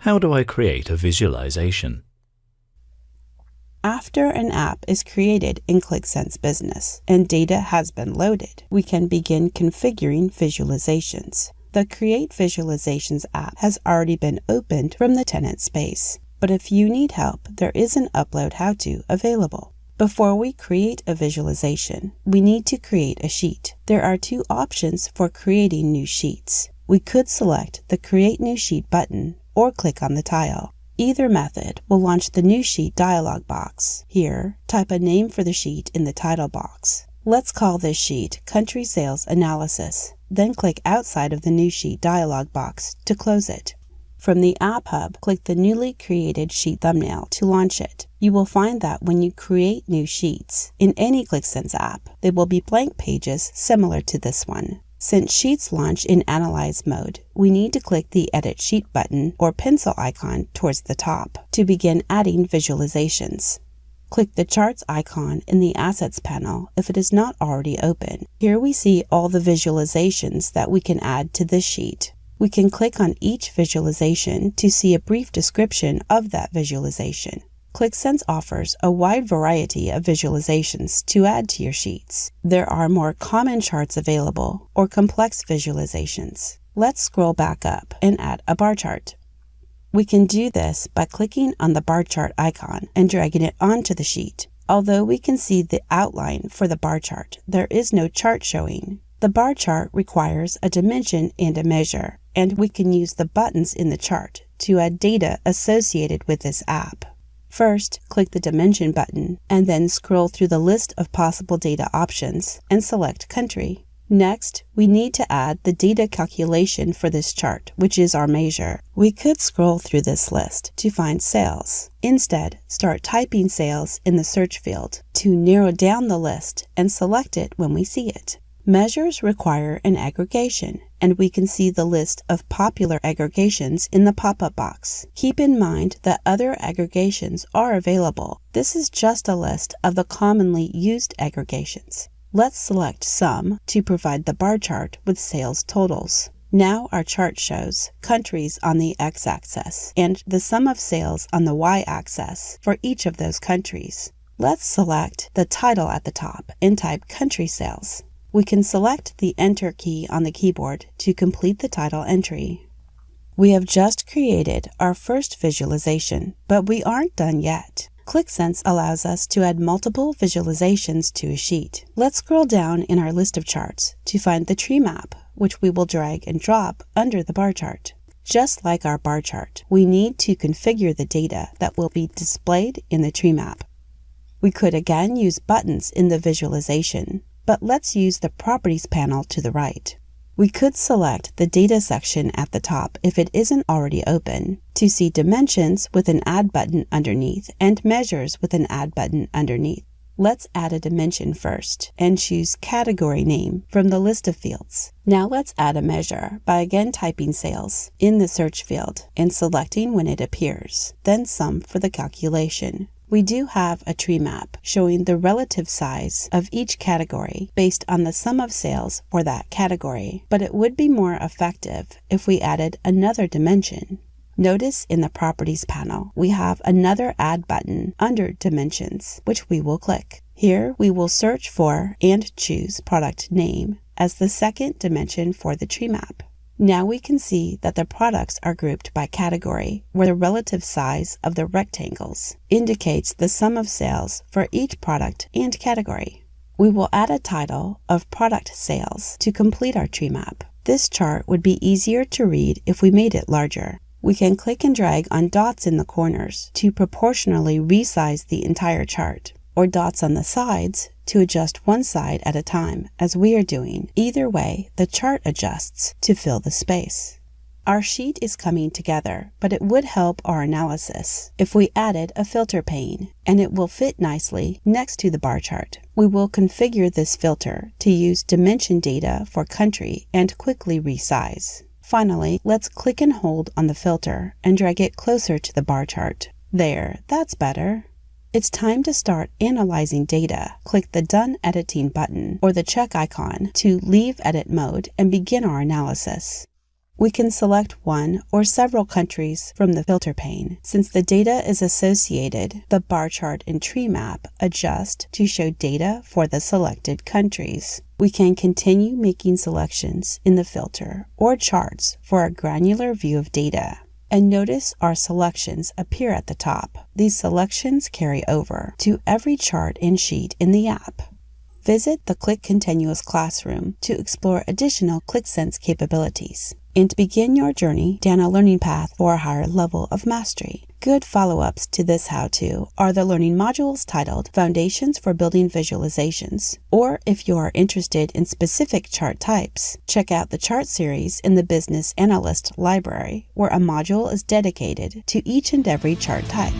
How do I create a visualization? After an app is created in Qlik Sense Business and data has been loaded, we can begin configuring visualizations. The Create Visualizations app has already been opened from the tenant space, but if you need help, there is an upload how-to available. Before we create a visualization, we need to create a sheet. There are two options for creating new sheets. We could select the Create New Sheet button or click on the tile. Either method will launch the New Sheet dialog box. Here, type a name for the sheet in the title box. Let's call this sheet Country Sales Analysis. Then click outside of the New Sheet dialog box to close it. From the App Hub, click the newly created sheet thumbnail to launch it. You will find that when you create new sheets in any Qlik Sense app, they will be blank pages similar to this one. Since sheets launch in Analyze mode, we need to click the Edit Sheet button or pencil icon towards the top to begin adding visualizations. Click the Charts icon in the Assets panel if it is not already open. Here we see all the visualizations that we can add to this sheet. We can click on each visualization to see a brief description of that visualization. Qlik Sense offers a wide variety of visualizations to add to your sheets. There are more common charts available or complex visualizations. Let's scroll back up and add a bar chart. We can do this by clicking on the bar chart icon and dragging it onto the sheet. Although we can see the outline for the bar chart, there is no chart showing. The bar chart requires a dimension and a measure, and we can use the buttons in the chart to add data associated with this app. First, click the Dimension button, and then scroll through the list of possible data options and select Country. Next, we need to add the data calculation for this chart, which is our measure. We could scroll through this list to find sales. Instead, start typing sales in the search field to narrow down the list and select it when we see it. Measures require an aggregation, and we can see the list of popular aggregations in the pop-up box. Keep in mind that other aggregations are available. This is just a list of the commonly used aggregations. Let's select Sum to provide the bar chart with sales totals. Now our chart shows countries on the x-axis and the sum of sales on the y-axis for each of those countries. Let's select the title at the top and type Country Sales. We can select the Enter key on the keyboard to complete the title entry. We have just created our first visualization, but we aren't done yet. Qlik Sense allows us to add multiple visualizations to a sheet. Let's scroll down in our list of charts to find the tree map, which we will drag and drop under the bar chart. Just like our bar chart, we need to configure the data that will be displayed in the tree map. We could again use buttons in the visualization, but let's use the Properties panel to the right. We could select the Data section at the top if it isn't already open to see Dimensions with an Add button underneath and Measures with an Add button underneath. Let's add a dimension first and choose Category Name from the list of fields. Now let's add a measure by again typing sales in the search field and selecting when it appears, then Sum for the calculation. We do have a tree map showing the relative size of each category based on the sum of sales for that category, but it would be more effective if we added another dimension. Notice in the Properties panel, we have another Add button under Dimensions, which we will click. Here we will search for and choose Product Name as the second dimension for the tree map. Now we can see that the products are grouped by category, where the relative size of the rectangles indicates the sum of sales for each product and category. We will add a title of Product Sales to complete our tree map. This chart would be easier to read if we made it larger. We can click and drag on dots in the corners to proportionally resize the entire chart, or dots on the sides to adjust one side at a time, as we are doing. Either way, the chart adjusts to fill the space. Our sheet is coming together, but it would help our analysis if we added a filter pane, and it will fit nicely next to the bar chart. We will configure this filter to use dimension data for country and quickly resize. Finally, let's click and hold on the filter and drag it closer to the bar chart. There, that's better. It's time to start analyzing data. Click the Done Editing button or the check icon to leave edit mode and begin our analysis. We can select one or several countries from the filter pane. Since the data is associated, the bar chart and tree map adjust to show data for the selected countries. We can continue making selections in the filter or charts for a granular view of data. And notice our selections appear at the top. These selections carry over to every chart and sheet in the app. Visit the Qlik Continuous Classroom to explore additional Qlik Sense capabilities and begin your journey down a learning path for a higher level of mastery. Good follow-ups to this how-to are the learning modules titled Foundations for Building Visualizations, or if you are interested in specific chart types, check out the chart series in the Business Analyst library, where a module is dedicated to each and every chart type.